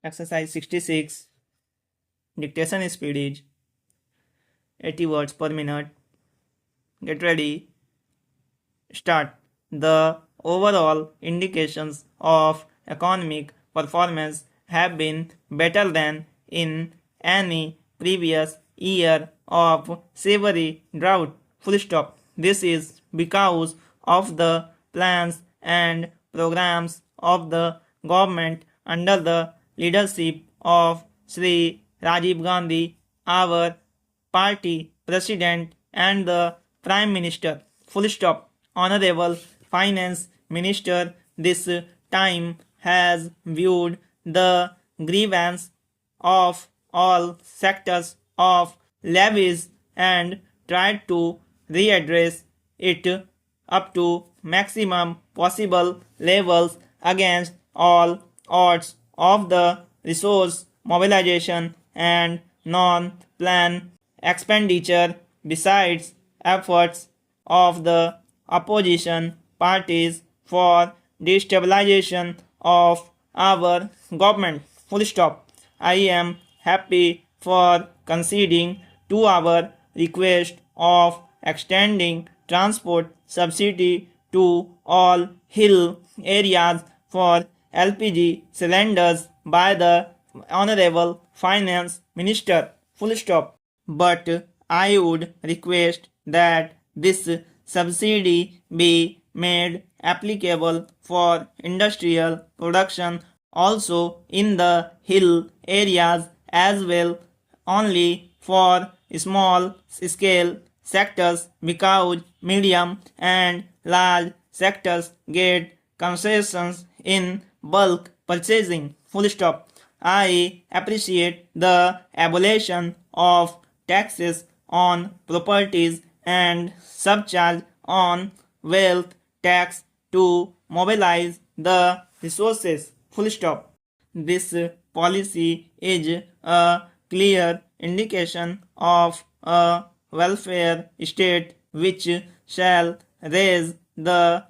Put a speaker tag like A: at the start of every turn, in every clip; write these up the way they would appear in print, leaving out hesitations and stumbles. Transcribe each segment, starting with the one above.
A: Exercise 66. Dictation speed is 80 words per minute. Get ready. Start. The overall indications of economic performance have been better than in any previous year of severe drought. Full stop. This is because of the plans and programs of the government under the leadership of Sri Rajiv Gandhi, our party president and the prime minister. Full stop. Honorable finance minister this time has viewed the grievance of all sectors of levies and tried to readdress it up to maximum possible levels against all odds of the resource mobilization and non-plan expenditure. Besides efforts of the opposition parties for destabilization of our government. Full stop. I am happy for conceding to our request of extending transport subsidy to all hill areas for LPG cylinders by the Honorable Finance Minister. Full stop. But I would request that this subsidy be made applicable for industrial production also in the hill areas as well, only for small scale sectors, because medium and large sectors get concessions in bulk purchasing. Full stop. I appreciate the abolition of taxes on properties and subcharge on wealth tax to mobilize the resources. Full stop. This policy is a clear indication of a welfare state which shall raise the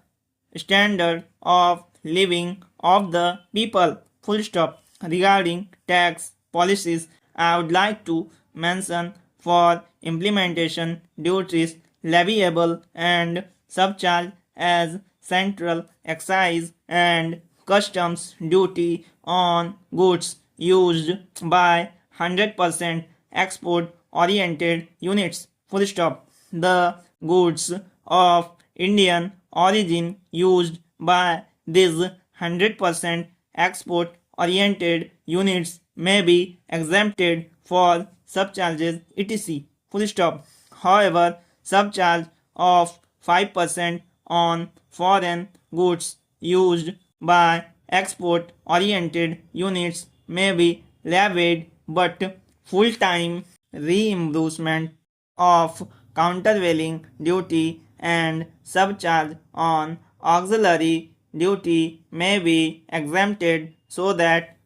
A: standard of living of the people. Full stop. Regarding tax policies, I would like to mention for implementation duties leviable and subcharge as central excise and customs duty on goods used by 100% export oriented units. Full stop. The goods of Indian origin used by these 100% export oriented units may be exempted for subcharges etc. Full stop. However, subcharge of 5% on foreign goods used by export oriented units may be levied, but full-time reimbursement of countervailing duty and subcharge on auxiliary duty may be exempted, so that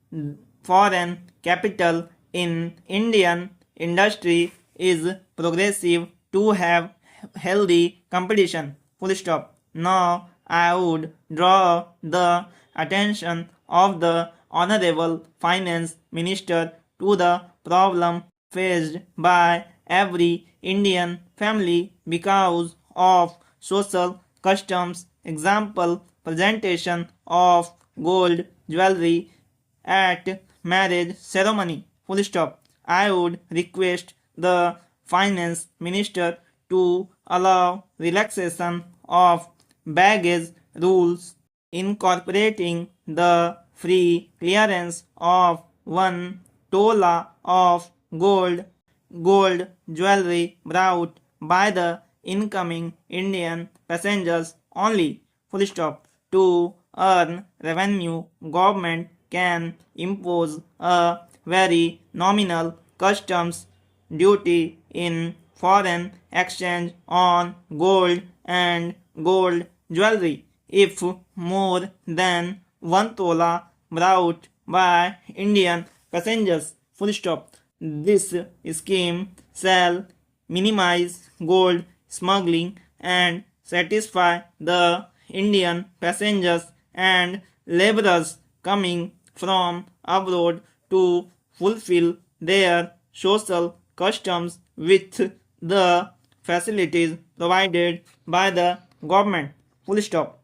A: foreign capital in Indian industry is progressive to have healthy competition. Full stop. Now I would draw the attention of the Honorable Finance Minister to the problem faced by every Indian family because of social customs. Example, presentation of gold jewelry at marriage ceremony. Full stop. I would request the finance minister to allow relaxation of baggage rules, incorporating the free clearance of 1 tola of gold jewelry brought by the incoming Indian passengers only. Full stop. To earn revenue, government can impose a very nominal customs duty in foreign exchange on gold and gold jewelry if more than 1 tola brought by Indian passengers. Full stop. This scheme shall minimize gold smuggling and satisfy the Indian passengers and laborers coming from abroad to fulfill their social customs with the facilities provided by the government. Full stop.